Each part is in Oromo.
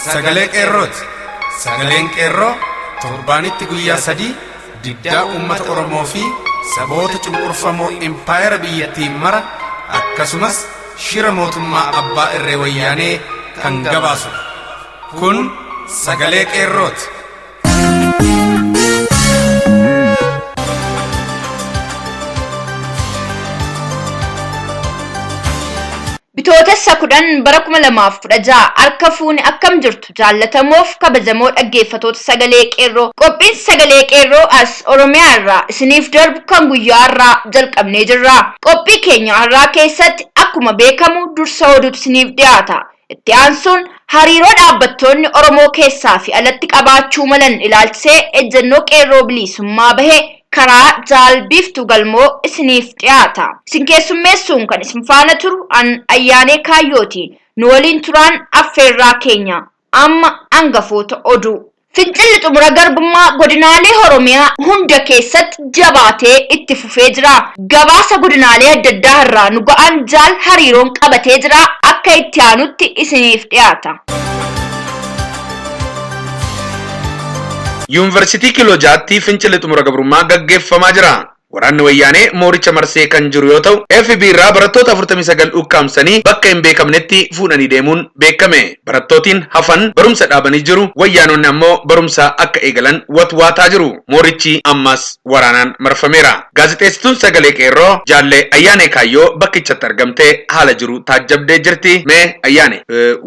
sagalee qeerrooti. Sagaleen qeerroo torbaanitti guyyaa 3 diddaa uummata Oromoo fi saboota cunqurfamoo impaayera biyyattiin mara akkasumas shira mootummaa abbaa irree wayyaanee kan gabaasu. Kun sagalee qeerrooti. Bitootessa 10 bara 2016 harka fuuni akkam jirtu jaallatamoof kabajamoo dhaggeeffatoota sagalee qeerroo. Qophiin sagalee qeerroo as Oromiyaa irraa isiniif darbu kan guyyaa irraa jalqabnee jirra. Qophii keenya irraa keessatti akkuma beekamu dursa oduutu isiniif dhiyaata. Itti aansuun hariiroo dhaabbattoonni Oromoo keessaa fi alatti qabaachuu malan ilaalchisee ejjennoo qeerroo bilisummaa bahee karaa jaalbiiftu galmoo isiniif dhiyaata. Isin keessummeessuun kan isin faana turu an ayyaanee kaayyooti. Nu waliin turaan affeerraa keenya. Amma hangafoota oduu. Fincilli xumura garbummaa godinaalee Oromiyaa hunda keessatti jabaatee itti fufee jira. Gabaasa godinaalee adda addaa irraa nu ga'an jaal hariiroon qabatee jira. Akka itti aanutti isiniif dhiyaata. Yuunivarsiitii Kiloo Jaatti fincilli xumura gabrummaa gaggeeffamaa jira. Waraanni wayyaanee mooricha marsee kan jiru yoo ta'u, FB irraa barattoota 49 ukkaamsanii bakka hin beekamnetti fuudhanii deemuun beekame. Barattootiin hafan barumsa dhaabanii jiru. Wayyaanonni ammoo barumsa akka eegalan watwaataa jiru. Moorichi ammas waraanaan marfameera. Gaazexeessituun sagalee qeerroo jaallee Ayyaanee Kaayyoo bakkichatti argamtee haala jiru taajjabdee jirti. Mee Ayyaane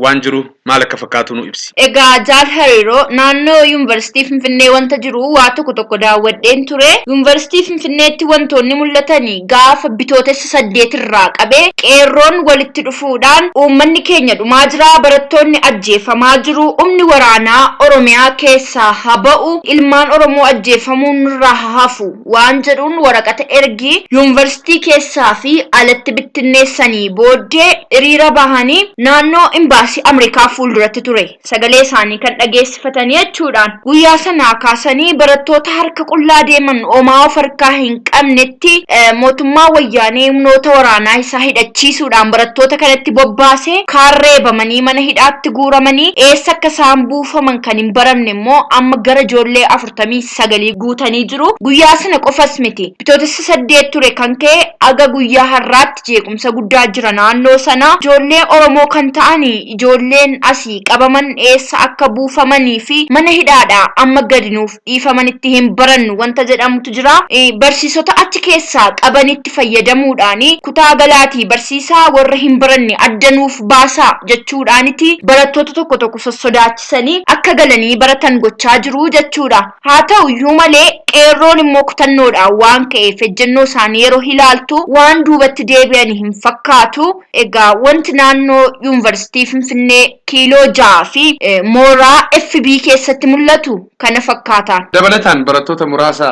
waan jiru maal akka fakkaatu nu ibsi. Egaa jaal hariiroo naannoo Yuunivarsiitii Finfinnee wanta jiru waa tokko daawwadheen ture. Yuunivarsiitii Finfinnee wantoonni mul'atanii gaafa bitootessa 8 irraa qabee qeerroon walitti dhufuudhaan uummanni keenya dhumaa jira, barattoonni ajjeefamaa jiru, humni waraanaa Oromiyaa keessaa haba'u, ilmaan Oromoo ajjeefamuun irraa hafu waan jedhuun waraqata ergii Yuunivarsiitii keessaa fi alatti bittinneessanii booddee hiriira bahanii naannoo imbaasii Ameerikaa fuulduratti ture. Sagalee isaanii kan dhageessifatanii jechuudhaan guyyaa sanaa kaasanii barattoota harka qullaa deeman homaa of harkaa hin qabnetti mootummaa wayyaanee humnoota waraanaa isaa hidhachiisuudhaan barattoota kanatti bobbaasee kaarreebamanii mana hidhaatti guuramanii eessa akka isaan buufaman kan hin baramne immoo amma gara ijoollee 49 guutanii jiru. Guyyaa sana qofas miti. Bitootessa 8 ture kan ka'e aga guyyaa har'aatti jeequmsa guddaa jira naannoo sana. Ijoollee Oromoo kan ta'anii ijoolleen asii qabaman eessa akka buufamanii fi mana hidhaadhaa amma gadi nuuf dhiifamanitti hin barannu wanta jedhamutu jira. Barsiisota achi keessaa qabanitti fayyadamuudhaani kutaa galaatii barsiisaa warra hin baranne addanuuf baasaa jechuudhaaniti barattoota tokko sossodaachisanii akka galanii baratan gochaa jiru jechuudha. Haa ta'u iyyuu malee qeerroon immoo kutannoodhaan waan ka'eef ejjennoo isaanii yeroo ilaaltu waan duubatti deebi'an hin fakkaatu. Egaa wanti naannoo Yuunivarsiitii Finfinnee Kiloo 6 fi mooraa FB keessatti mul'atu kana fakkaata. Dabalataan barattoota muraasa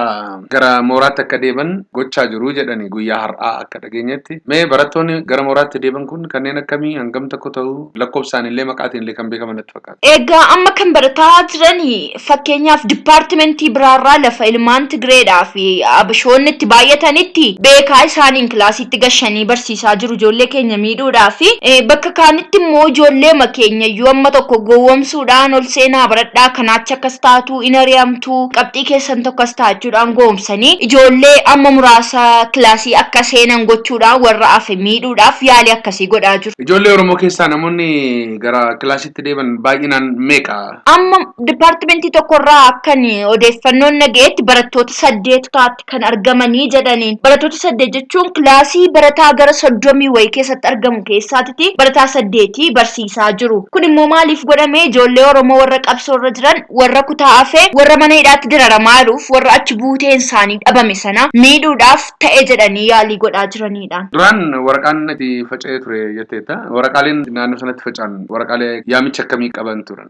gara mooraatti akka deeban gochaa jiru jedhani guyyaa har'aa akka dhageenyetti. Mee barattoonni gara mooraatti deeban kun kanneen akkamii hangam tokko ta'u lakkoofsaan illee maqaatiin illee kan beekaman natti fakkaata. Egaa amma kan barataa jirani fakkeenyaaf dipaartimentii biraarraa lafa ilmaan Tigreedhaa fi Abashoonni itti baay'atanitti beekaa isaaniin kilaasiitti gashanii barsiisaa jiru ijoollee keenya miidhuudhaa fi bakka kaanitti immoo ijoollee makeenya iyyuu amma tokko gowwomsuudhaan ol seenaa baradhaa kanaachi akkas taatu in ari'amtu qabxii keessan tokkas taachuudhaan goomsanii ijoollee amma muraasa kilaasii akka seenan gochuudhaan warra hafe miidhuudhaaf yaalii akkasii godhaa jiru. Ijoollee Oromoo keessaa namoonni gara kilaasiitti deeban baay'inaan meeqa? Amma dipaartimentii tokkorraa akkan odeeffannoon nageetti barattoota 8 taatti kan argamanii jedhaniin. Barattoota 8 jechuun kilaasii barataa gara 30 wayii keessatti argamu keessaatti barataa 8 barsiisaa jiru. Kun immoo maaliif godhame ijoollee Oromoo warra qabsoorra jiran warra kutaa hafee warra mana hidhaatti diraramaa jiruuf warra achi buuteen isaanii dhabame sana miidhuudhaaf ta'e jedhanii yaalii godhaa jiranidha. Duraan waraqaan itti faca'ee ture jetteetta. Waraqaaleen naannoo sanatti faca'an waraqaalee yaamicha akkamii qaban turan?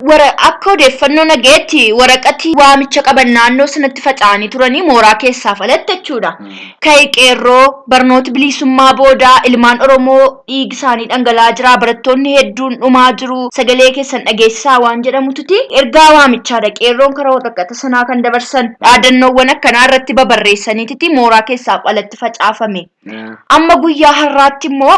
Akka odeeffannoo nageetti waraqati waamicha qaban naannoo sanatti faca'anii turanii mooraa keessaaf alatti jechuudha. Ka'e qeerroo barnoota bilisummaa booda ilmaan Oromoo dhiigi isaanii dhangala'aa jira, barattoonni hedduun dhumaa jiru, sagalee keessan dhageessisaa waan jedhamututi ergaa waamichaadha qeerroon karaa waraqata sanaa kan dabarsan dhaadannoowwan akkanaa irratti babarreessaniiti mooraa keessaa qalatti facaafame. Amma guyyaa har'aatti immoo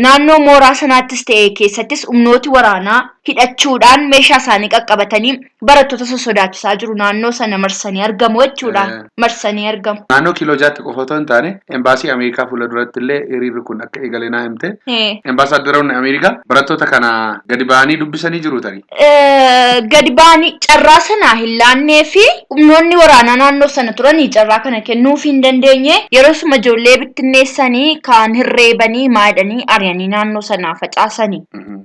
naannoo mooraa sanaattis ta'e keessattis humnooti waraanaa hidhachuudhaan meeshaa isaanii qaqqabatanii barattoota sosodaachisaa jiru. Naannoo sana marsanii argamu jechuudhaan marsanii argamu. Naannoo kiiloo 6 qofa otoo hin taane embaasii Ameerikaa fuula duratti illee hiriirri kun akka eegalee naa himte. Embaasaaddoroonni Ameerikaa barattoota kana gadi ba'anii dubbisanii jiru tarii. Gadi ba'anii carraa sanaa hin laannee fi humnoonni waraanaa naannoo sana turanii carraa kana kennuuf hin dandeenye yeroo suma ijoollee bittinneessanii kaan hirreebanii maadanii ari'anii naannoo sanaa facaasanii.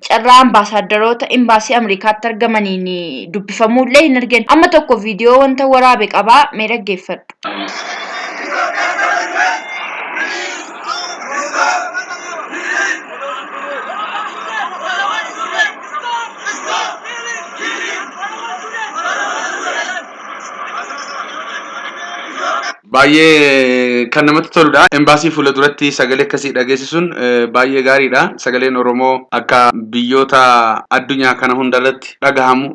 Carraa ambaasaaddoroota embaasii Ameerikaatti argamaniin dubbifamullee hin argine. Amma tokko viidiyoo wanta waraabe qabaa mee dhaggeeffadhu. Baay'ee kan namatti toludha. Embaasii fuula duratti sagalee akkasii dhageessisuun baay'ee gaariidha. Sagaleen Oromoo akka biyyoota addunyaa kana hundarratti dhagahamu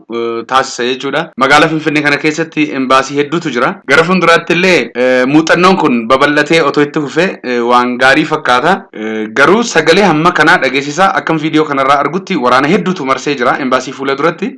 taasisa jechuudha. Magaalaa Finfinnee kana keessatti embaasii hedduutu jira. Gara fuulduraatti illee muuxannoon kun babal'atee otoo itti fufee waan gaarii fakkaata. Garuu sagalee hamma kanaa dhageessisaa akkam viidiyoo kanarraa argutti waraana hedduutu marsee jira embaasii fuula duratti.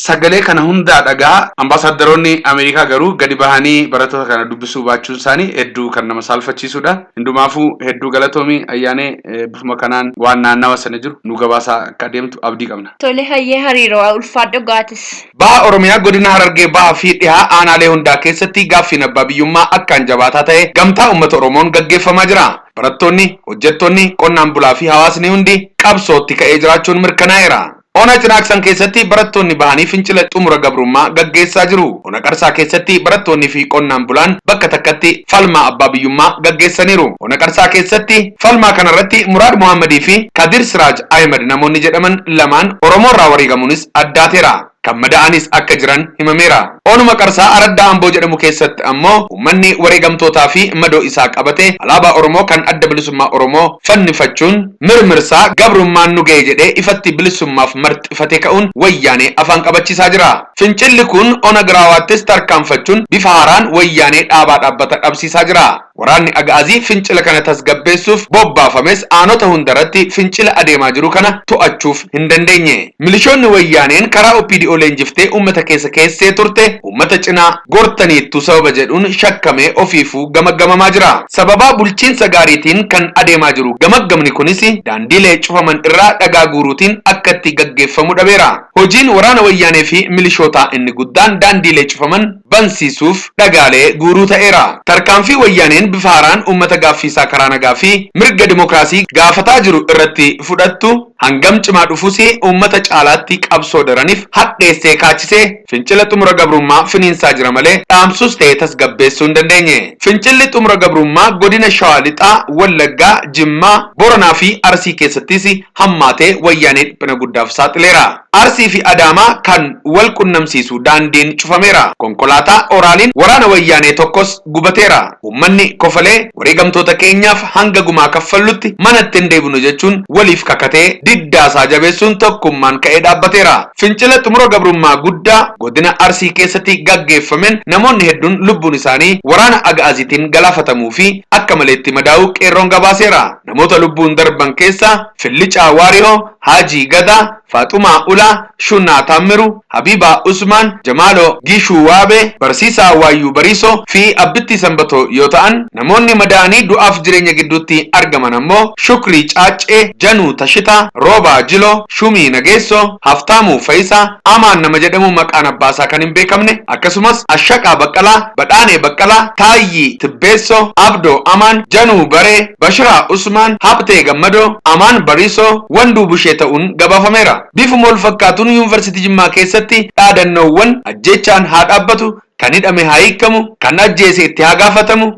Sagalee kana hundaa dhagaa ambaasaaddoroonni Ameerikaa garuu gadi bahanii barattoota kana dubbisuu baachuun isaanii hedduu kan nama saalfachiisudha. Hundumaafuu hedduu galatoomii ayyaanee bifuma kanaan waan naannawa sana jiru nu gabaasaa akka adeemtu abdii qabna. Tole hayyee hariiroo ulfaadho gaatis. Baha Oromiyaa godina Harargee bahaa fi dhihaa aanaalee hundaa keessatti gaaffiin abbaa biyyummaa akkaan jabaataa ta'e gamtaa uummata Oromoon gaggeeffamaa jira. Barattoonni, hojjettoonni, qonnaan bulaa fi hawaasni hundi qabsootti ka'ee jiraachuun mirkanaa'eera. Ona Cinaaqsan keessatti barattoonni bahanii fincila xumura gabrummaa gaggeessaa jiru. Ona Qarsaa keessatti barattoonni fi qonnaan bulaan bakka takkatti falmaa abbaa biyyummaa gaggeessaniiru. Ona Qarsaa keessatti falmaa kanarratti Muraad Muhammadii fi Kadir Siraaj Ahmed namoonni jedhaman lamaan Oromoorraa wareegamuunis addaateera. Kan madaa'anis akka jiran himameera. Onuma Qarsaa Araddaa Amboo jedhamu keessatti ammoo uummanni wareegamtootaa fi madoo isaa qabate alaabaa Oromoo kan adda bilisummaa Oromoo fannifachuun mirmirsaa gabrummaan nu ga'e jedhee ifatti bilisummaaf marxifatee ka'uun wayyaanee afaan qabachiisaa jira. Fincilli kun ona giraawaattis tarkaanfachuun bifa haaraan wayyaanee dhaabaa dhaabbata dhabsiisaa jira. Waraanni Agaazii fincila kana tasgabbeessuuf bobbaafames aanota hundarratti fincila adeemaa jiru kana to'achuuf hin dandeenye. Milishoonni wayyaaneen karaa OPDO leenjiftee uummata keessee turte uummata cinaa gortaniittu sababa jedhuun shakkamee ofiifuu gamaggamamaa jira. Sababaa bulchiinsa gaariitiin kan adeemaa jiru gamaggamni kunis daandiilee cufaman irraa dhagaa guuruutiin akka itti gaggeeffamu dhabeera. Hojiin waraana wayyaanee fi milishootaa inni guddaan daandiilee cufaman bansiisuuf dhagaalee guuruu ta'eera. Tarkaanfii wayyaaneen bifa haaraan uummata gaaffiisaa karaa nagaa fi mirga dimookiraasii gaafataa jiru irratti fudhattu hangam cimaa dhufuus uummata caalaatti qabsoo daraniif hadheessee kaachisee fincila xumura gabrummaa finiinsaa jira malee dhaamsus ta'e tasgabbeessuu hin dandeenye. Fincilli xumura gabrummaa godina Shawaa Lixaa, Wallaggaa, Jimmaa, Boranaa fi Arsii keessattis hammaatee wayyaanee dhiphina guddaaf saaxileera. Arsii fi Adaamaa kan wal qunnamsiisu daandiin cufameera. Konkolaataa oraaliin waraana wayyaanee tokkos gubateera. Uummanni kofalee wareegamtoota keenyaaf hanga gumaa kaffallutti manatti hin deebinu jechuun waliif kakatee diddaasaa jabeessuun tokkummaan ka'ee dhaabbateera. Fincila xumura gabrummaa guddaa godina Arsii keessatti gaggeeffameen namoonni hedduun lubbuun isaanii waraana Agaaziitiin galaafatamuu fi akka maleetti madaa'uu qeerroon gabaaseera. Namoota lubbuun darban keessaa Fillicaa Waariyoo, Haajii Gadaa, Faaxumaa Ulaa, Shunnaa Taammiru, Habibaa Usmaan, Jamaaloo Giishuu Waabee, Barsiisaa Waayyuu Bariisoo fi Abbittii Sanbatoo yoo ta'an namoonni madaa'anii du'aaf jireenya gidduutti argaman ammoo Shukrii Caaccee, Januu Tashitaa, Roobaa Jiloo, Shumii Nageessoo, Haftaamuu Fayisaa, Amaan nama jedhamu maqaan abbaasaa kan hin beekamne akkasumas Ashaqaa Baqqalaa, Badhaanee Baqqalaa, Taayyii Tibbeessoo, Abdoo Amaan, Januu Baree, Bashiraa Usmaan, Habtee Gammadoo, Amaan Bariisoo, Wanduu Bushee ta'uun gabaafameera. Bifuma wal fakkaatuun yuunivarsiitii Jimmaa keessatti dhaadannoowwan ajjechaan haa dhaabbatu, kan hidhame haa hiikamu, kan ajjeese itti haa gaafatamu,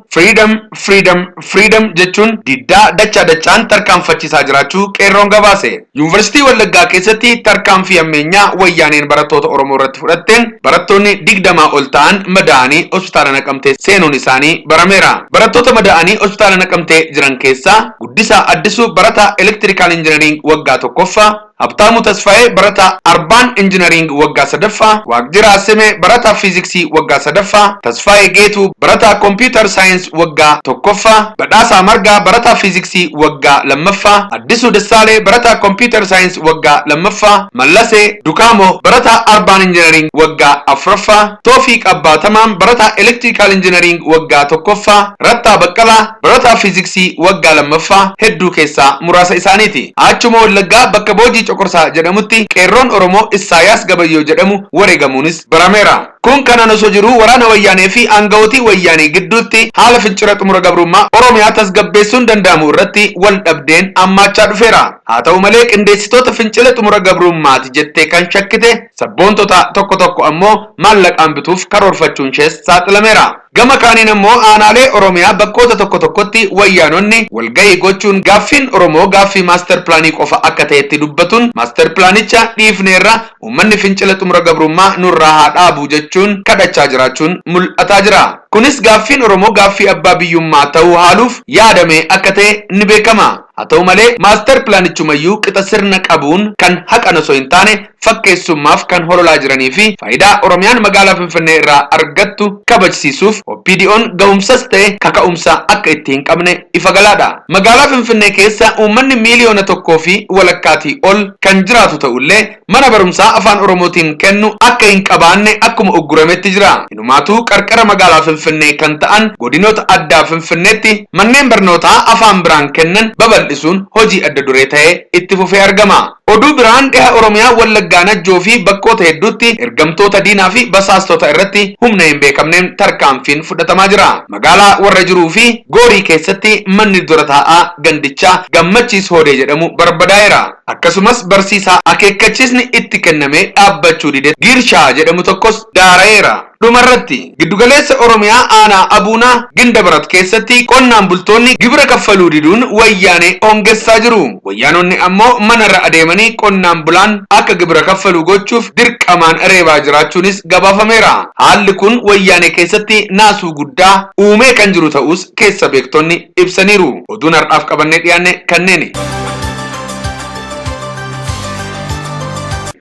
freedom jechuun diddaa dachaan tarkaanfachiisaa jiraachuu qeerroon gabaase. Yuunivarsiitii Wallaggaa keessatti tarkaanfii ammeenyaa wayyaaneen barattoota Oromoo irratti fudhatteen barattoonni 20 ol ta'an madaa'anii hospitaala Naqamtee seenuun isaanii barameera. Barattoota madaa'anii hospitaala Naqamtee jiran keessaa Guddisaa Addisuu barataa Electrical Engineering waggaa tokkoffaa, Habtaamu Tasfaayee barataa Arbaan Engineering waggaa sadaffaa, Waaqjiraa Asemee barataa Fiiziksii waggaa sadaffaa, Tasfaayee Geetuu barataa Computer Science waggaa tokkoffaa, Badhaasaa Margaa barataa Fiiziksii waggaa lammaffaa, Addisuu Dassaalee barataa Computer Science waggaa lammaffaa, Mallasee Dukaamoo barataa Arbaan Engineering waggaa afuraffaa, Toofiiq Abbaatamaan barataa Electrical Engineering waggaa tokkoffaa, Rattaa Baqqalaa barataa Fiiziksii waggaa lammaffaa hedduu keessaa muraasa isaaniiti. Achuma Wallaggaa bakka boojii Coqorsaa jedhamutti qeerroon Oromoo Isaayaas Gabayyoo jedhamu wareegamuunis barameera. Kun kanaan osoo jiru waraana wayyaanee fi aanga'ootii wayyaanee gidduutti haala fincila xumura gabrummaa Oromiyaa tasgabbeessuun danda'amu irratti wal dhabdeen ammaachaa dhufeera. Haa ta'u malee qindeessitoota fincila xumura gabrummaati jettee kan shakkite sabboontota tokko ammoo maallaqaan bituuf karoorfachuun ishees saaxilameera. Gama kaaniin ammoo aanaalee Oromiyaa bakkoota tokkotti wayyaanonni walgahii gochuun gaaffiin Oromoo gaaffii maaster pilaanii qofa akka ta'etti dubbatuun maaster pilaanicha dhiifneerra uummanni fincila xumura gabrummaa nurraa haa dhaabu jechuun kadhachaa jiraachuun mul'ataa jira. Kunis gaaffiin Oromoo gaaffii abbaa biyyummaa ta'uu haaluuf yaadame akka ta'e ni beekama. Haa ta'u malee maaster pilaanichumayyuu qixa sirna qabuun kan haqan osoo hin taane fakkeessummaaf kan hololaa jiranii fi faayidaa Oromiyaan magaalaa Finfinnee irraa argattu kabajsiisuuf OPDO'n ga'umsas ta'e kaka'umsa akka itti hin qabne ifa galaadha. Magaalaa Finfinnee keessa uummanni miiliyoona 1.2 ol kan jiraatu ta'ullee mana barumsaa afaan Oromootiin kennu akka hin qabaanne akkuma uggurametti jira. Inumaatuu qarqara magaalaa Finfinnee kan ta'an godinoota addaa Finfinneetti manneen barnootaa afaan biraan kennan babal'isuun hojii adda duree ta'ee itti fufee argama. Oduu biraan dhiha Oromiyaa Wallaggaa Najjoo fi bakkoota hedduutti ergamtoota diinaa fi basaastota irratti humna hin beekamneen tarkaanfiin fudhatamaa jira. Magaalaa warra jiruu fi Goorii keessatti manni dura taa'aa gandichaa Gammachiis Hoodee jedhamu barbadaa'eera. Akkasumas barsiisaa akeekkachiisni itti kennamee dhaabbachuu dide Girshaa jedhamu tokkos daara'eera. Dhumarratti giddugaleessa Oromiyaa aanaa Abuunaa Gindabarat keessatti qonnaan bultoonni gibira kaffaluu diduun wayyaanee hongessaa jiru. Wayyaanonni ammoo manarra adeemanii qonnaan bulaan akka gibira kaffalu gochuuf dirqamaan reebaa jiraachuunis gabaafameera. Haalli kun wayyaanee keessatti naasuu guddaa uumee kan jiru ta'us keessa beektonni ibsaniiru. Oduun har'aaf qabannee dhiyaanne kanneeni.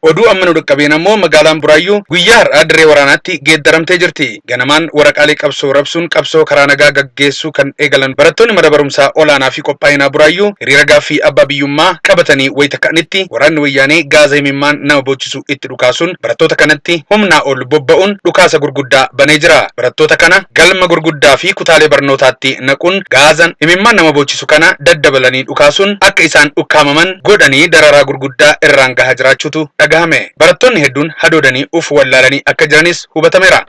Oduu amma nu dhaqqabeen ammoo magaalaan Buraayyuu guyyaa har'aa dirree waraanaatti geeddaramtee jirti. Ganamaan waraqaalee qabsoo rabsuun qabsoo karaa nagaa gaggeessuu kan eegalan barattoonni mana barumsaa olaanaa fi qophaa'inaa Buraayyuu hiriira gaaffii abbaa biyyummaa qabatanii wayita ka'anitti waraanni wayyaanee gaaza imimmaan nama boochisu itti dhukaasuun barattoota kanatti humnaa ol bobba'uun dhukaasa gurguddaa banee jira. Barattoota kana galma gurguddaa fi kutaalee barnootaatti naquun gaazan imimmaan nama boochisu kana daddabalanii dhukaasuun akka isaan ukkaamaman godhanii dararaa gurguddaa irraan gahaa jiraachuutu dhagahame. Barattoonni hedduun hadoodanii uf wallaalanii akka jiranis hubatameera.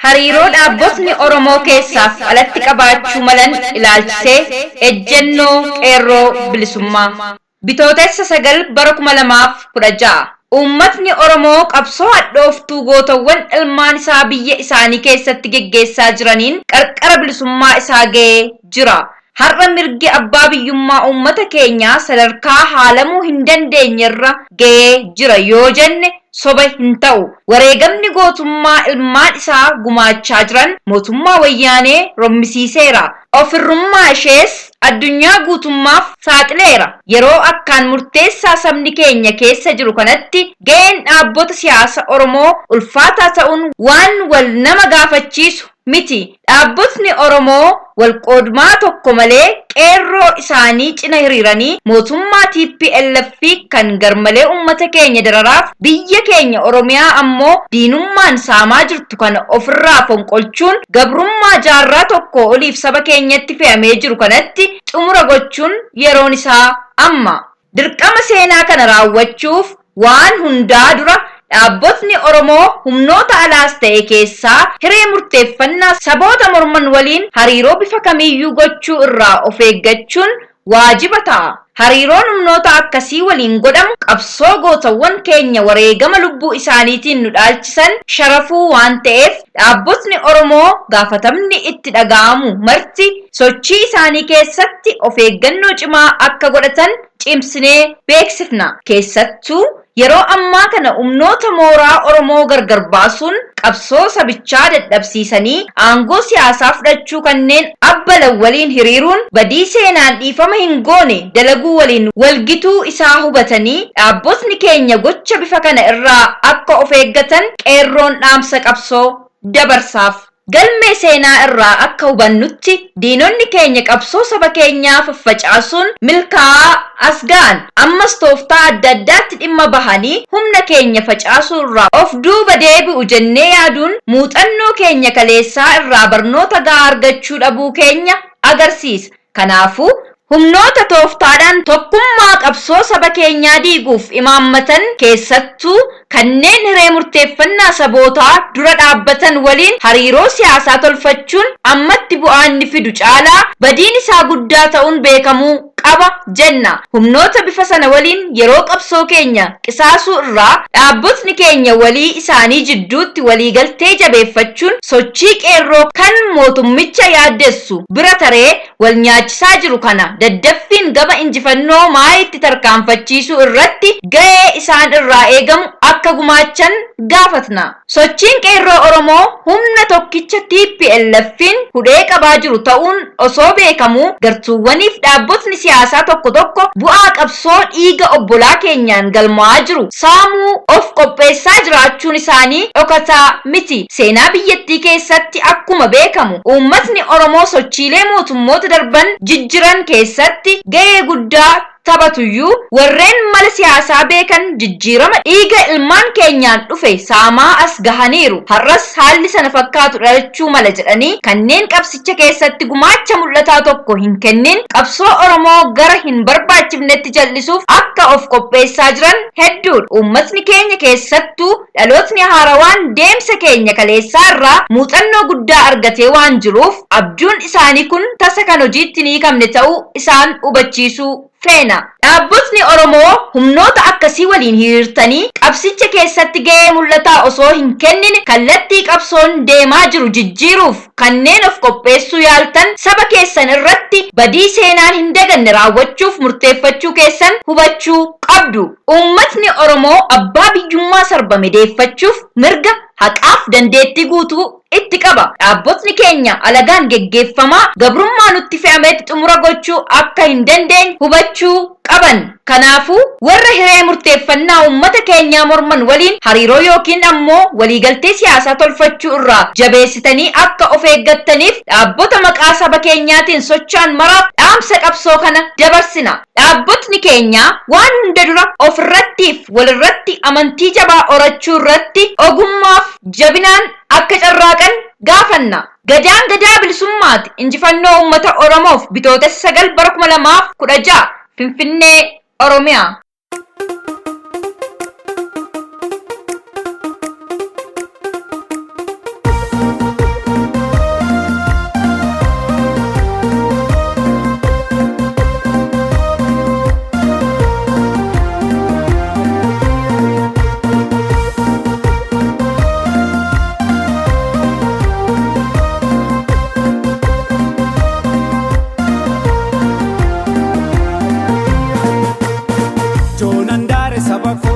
Hariiroo dhaabbotni Oromoo keessaaf alatti qabaachuu malan ilaalchisee ejjennoo qeerroo bilisummaa. Bitootessa 9 bara 2016 Uummatni Oromoo qabsoo hadhooftuu gootawwan ilmaan isaa biyya isaanii keessatti geggeessaa jiraniin qarqara bilisummaa isaa ga'ee jira. Har'a mirgi abbaa biyyummaa uummata keenyaa sadarkaa haalamuu hin dandeenyerra ga'ee jira yoo jenne soba hin ta'u. Wareegamni gootummaa ilmaan isaa gumaachaa jiran mootummaa wayyaanee rommisiiseera. Ofirrummaa ishees addunyaa guutummaaf saaxileera. Yeroo akkaan murteessaa sabni keenya keessa jiru kanatti ga'een dhaabbota siyaasa Oromoo ulfaataa ta'uun waan wal nama gaafachiisu miti. Dhaabbotni Oromoo walqoodmaa tokko malee qeerroo isaanii cina hiriiranii mootummaa TPLF kan garmalee uummata keenya dararaaf biyya keenya Oromiyaa ammoo diinummaan saamaa jirtu kana ofirraa fonqolchuun gabrummaa jaarraa tokko oliif saba keenyatti fe'amee jiru kanatti xumura gochuun yeroon isaa amma. Dirqama seenaa kana raawwachuuf waan hundaa dura dhaabbotni Oromoo humnoota alaas ta'e keessaa hiree murteeffannaa saboota morman waliin hariiroo bifa kamiiyyuu gochuu irraa of eeggachuun waajiba ta'a. hariiroon humnoota akkasii waliin godhamu qabsoo gootawwan keenya wareegama lubbuu isaaniitiin nu dhaalchisan sharafuu waan ta'eef dhaabbotni Oromoo gaafatamni itti dhaga'amu marti sochii isaanii keessatti of eeggannoo cimaa akka godhatan cimsinee beeksifna. Keessattuu yeroo ammaa kana humnoota mooraa Oromoo gargar baasuun qabsoo sabichaa dadhabsiisanii aangoo siyaasaa fudhachuu kanneen abbalan waliin hiriiruun badii seenaan dhiifama hin goone dalaguu waliin walgituu isaa hubatanii dhaabbotni keenya gocha bifa kana irraa akka of eeggatan qeerroon dhaamsa qabsoo dabarsaaf. Galmee seenaa irraa akka hubannutti diinonni keenya qabsoo saba keenyaa faffacaasuun milkaa'aa as ga'an ammas tooftaa adda addaatti dhimma bahanii humna keenya facaasuu irraa of duuba deebi'u jennee yaaduun muuxannoo keenya kaleessaa irraa barnoota gahaa argachuu dhabuu keenya agarsiisa. Kanaafuu humnoota tooftaadhaan tokkummaa qabsoo saba keenyaa diiguuf imaammatan keessattuu kanneen hiree murteeffannaa sabootaa dura dhaabbatan waliin hariiroo siyaasaa tolfachuun ammatti bu'aa inni fidu caalaa badiin isaa guddaa ta'uun beekamuu qaba jenna. Humnoota bifa sana waliin yeroo qabsoo keenya qisaasuu irraa dhaabbotni keenya walii isaanii jidduutti waliigaltee jabeeffachuun sochii qeerroo kan mootummicha yaaddessu bira taree wal nyaachisaa jiru kana daddaffiin gama injifannoo maayitti tarkaanfachiisuu irratti ga'ee isaan irraa eegamu akka gumaachan gaafatna. Sochiin qeerroo Oromoo humna tokkicha TPLF'n hudhee qabaa jiru ta'uun osoo beekamuu gartuuwwaniif dhaabbotni siyaasaa tokko tokko bu'aa qabsoo dhiiga obbolaa keenyaan galmaa'aa jiru saamuu of qopheessaa jiraachuun isaanii dhokataa miti. Seenaa biyyattii keessatti akkuma beekamu uummatni Oromoo sochiilee mootummoota darban jijjiran keessatti ga'ee guddaa taphatuyyuu warreen mala siyaasaa beekan jijjiirama dhiiga ilmaan keenyaan dhufe saamaa as gahaniiru. Har'as haalli sana fakkaatu dhalachuu mala jedhanii kanneen qabsicha keessatti gumaacha mul'ataa tokko hin kennin qabsoo Oromoo gara hin barbaachifnetti jallisuuf akka of qopheessaa jiran hedduudha. Uummatni keenya keessattuu dhalootni haarawaan deemsa keenya kaleessaa irraa muuxannoo guddaa argatee waan jiruuf abjuun isaanii kun tasa kan hojiitti ni hiikamne ta'uu isaan hubachiisuu feena. Dhaabbotni Oromoo humnoota akkasii waliin hiriirtanii qabsicha keessatti ga'ee mul'ataa osoo hin kennine kallattii qabsoon deemaa jiru jijjiiruuf kanneen of qopheessuu yaaltan saba keessan irratti badii seenaan hin daganne raawwachuuf murteeffachuu keessan hubachuu qabdu. Uummatni Oromoo abbaa biyyummaa sarbame deeffachuuf mirga haqaaf dandeettii guutuu itti qaba. Dhaabbotni keenya alagaan geggeeffamaa gabrummaa nutti fe'ametti xumura gochuu akka hin dandeenye hubachuu qaban. Kanaafuu warra hiree murteeffannaa uummata keenyaa morman waliin hariiroo yookiin ammoo waliigaltee siyaasaa tolfachuu irraa jabeessitanii akka of eeggattaniif dhaabbota maqaa saba keenyaatiin socho'an maraaf dhaamsa qabsoo kana dabarsina. Dhaabbotni keenya waan hunda dura ofirrattiif walirratti amantii jabaa horachuu irratti ogummaaf jabinaan akka carraaqan gaafanna. Gadaan gadaa bilisummaati. Injifannoo uummata Oromoof bitootessa 9 bara 2016 Finfinnee Oromiyaa.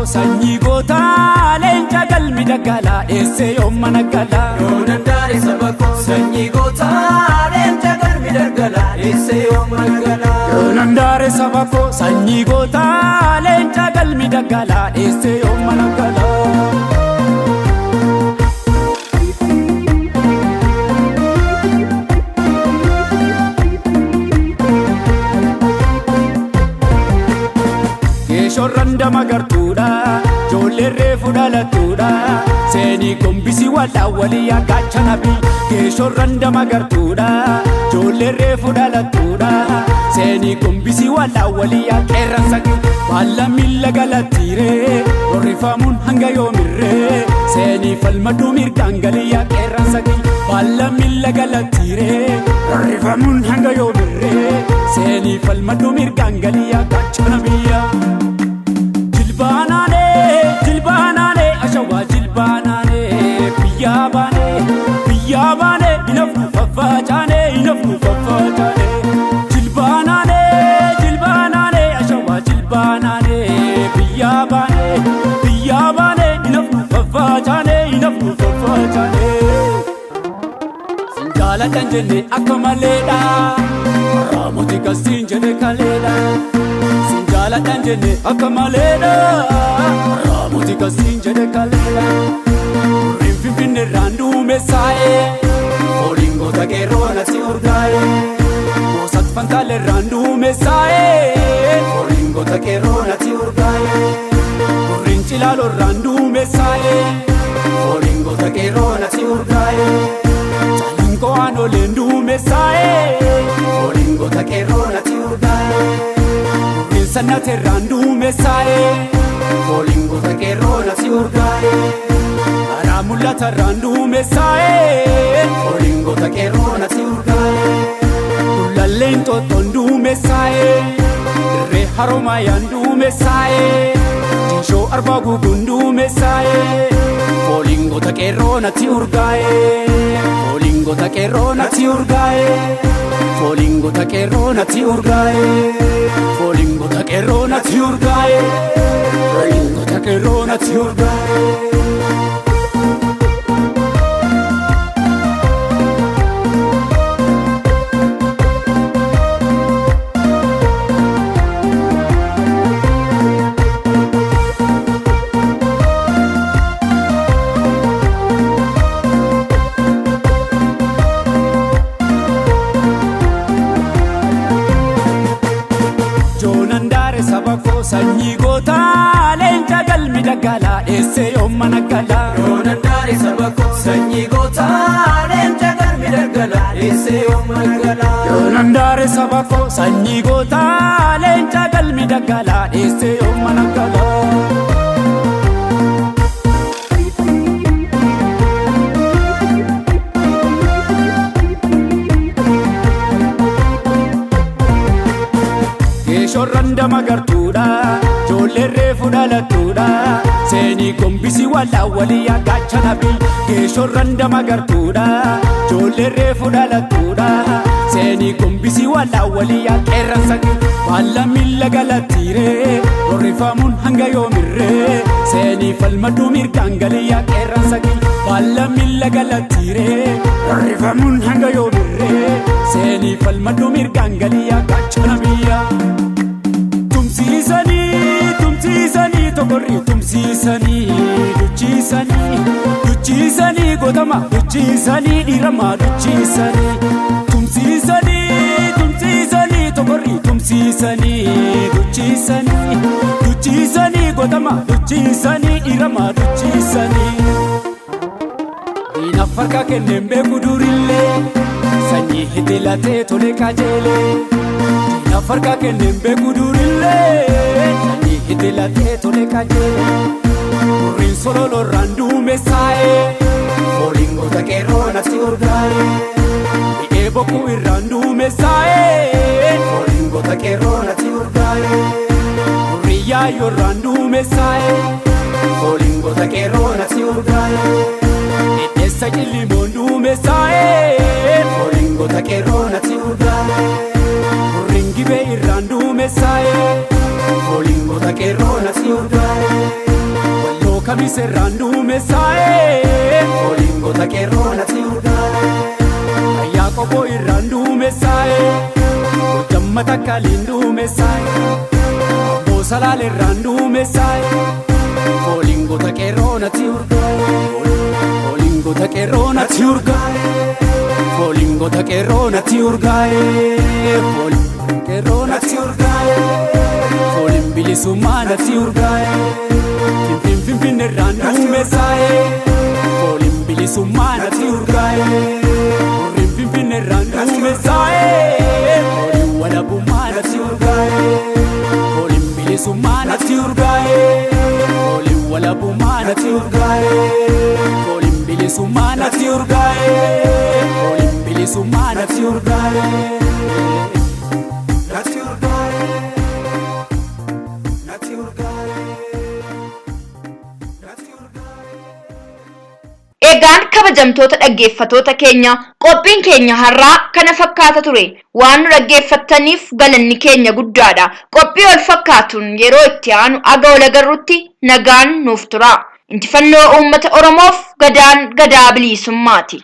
Sanyii gootaa leenca galmi daggalaa dheessee yooma naggalaa. Yoonandaare saba koo sanyii gootaa leenca galmi daggalaa dheessee yooma naggalaa. Yoonandaare saba koo sanyii gootaa leenca galmi daggalaa dheessee yooma naggalaa. Shorranda magartuudha joollee reefu dhalattuudha seenii gombisi walawwalii akkaacha nabii. Shorranda magartuudha joollee reefu dhalattuudha seenii gombisi walawwalii qeerransa baala miila galattiiree horrifamuun hanga yoomirree seenii falmaduu mirgaan galii qeerransa baala miila galattiiree horrifamuun hanga yoomirree. Seni falmadhu mirgaan galii gaachana biyya. Jilbaanaane ashawaa jilbaanaane biyya baane inafnu faffacaane jilbaanaane ashawaa jilbaanaane biyya baane inafnu faffacaane Sinjaaladhan jenne akka maleedha Raamooti kasiin jedhe kaleedha Sinjaaladhan jenne akka maleedha Raamooti kasiin jedhe kaleedha Kurriin finfinneerraan duumessaa'e Olingoota qeerroo natti urgaa'e Moosat fantaalleerraan duumessaa'e Olingoota qeerroo natti urgaa'e Kurriin cilaaloorraan duumessaa'e Olingoota qeerroo natti urgaa'e Chalinko anoleen duumessaa'e Olingoota qeerroo natti urgaa'e Kurriin sannateerraan duumessaa'e Olingoota qeerroo natti urgaa'e Karaa mul'atarraan duumessaa'e Olingoota qeerroo natti urgaa'e Kullalleen xooxxoon duumessaa'e Dirree Haromaayaan duumessaa'e Tiishoo arbaa guguun duumessaa'e Olingoota qeerroo natti urgaa'e Olingoota qeerroo natti urgaa'e Olingoota qeerroo natti urgaa'e Olingoota qeerroo natti urgaa'e Olingoota qeerroo natti urgaa'e Sanyii gootaa leenca galmi daggalaa dheessee yooma naggalaa. Yoonandaari saba koo sanyii gootaa leenca galmi daggalaa dheessee yooma naggalaa. Yoonandaari saba koo sanyii gootaa leenca galmi daggalaa dheessee yooma naggalaa. Geeshorran dama gartuudha Joolleen reefu dhalattuudha Seenii gombisi walaa walii gaachana biyya Geeshorran dama gartuudha Joolleen reefu dhalattuudha Seenii gombisi walaa walii qeerransa Baala miila galattiiree Rorrifamuun hanga yoomirree Seenii falmaduu mirgaan galii qeerransa Baala miila galattiiree Rorrifamuun hanga yoomirree Seenii falmaduu mirgaan galii gaachana biyya Tumsiisanii tokkorri tumsiisanii duchiisanii godama duchiisanii dhiirama duchiisanii tumsiisanii tokkorri tumsiisanii duchiisanii godama duchiisanii dhiirama duchiisanii Diinaaf harka kenneen beeku durillee sanyii hidhilatee tole qajeelee Diinaaf harka kenneen beeku durillee sanyii hidhilatee tole qajeelee Kurriin sololorraan duumessaa'e Olingoota qeerroo natti urgaa'e Mi'ee bokkuu irraan duumessaa'e Olingoota qeerroo natti urgaa'e Kurriin yaayyoorraan duumessaa'e Olingoota qeerroo natti urgaa'e Dhedheessa qillimoon duumessaa'e Olingoota qeerroo natti urgaa'e Kurriin gibee irraan duumessaa'e Olingoota qeerroo natti urgaa'e Walloo kamiseerraan duumessaa'e Olingoota qeerroo natti urgaa'e Ayyaa qophoo irraan duumessaa'e Hojjamma takkaliin duumessaa'e Amboo salaaleerraan duumessaa'e Olingoota qeerroo natti urgaa'e Olingoota qeerroo natti urgaa'e Olingoota qeerroo natti urgaa'e Olingoota qeerroo natti urgaa'e Olin bilisummaa natti urgaa'e Finfinneerraan duumessaa'e Olin bilisummaa natti urgaa'e Finfinneerraan duumessaa'e Olin walabummaa natti urgaa'e Olin bilisummaa natti urgaa'e Olin walabummaa natti urgaa'e Olin bilisummaa natti urgaa'e Olin bilisummaa natti urgaa'e kabajamtoota dhaggeeffatoota keenya qophiin keenya har'aa kana fakkaata ture. Waan nu dhaggeeffattaniif galanni keenya guddaadha. Qophii wal fakkaatuun yeroo itti aanu aga wal agarrutti nagaan nuuf tura. Injifannoo uummata Oromoof. Gadaan gadaa bilisummaati.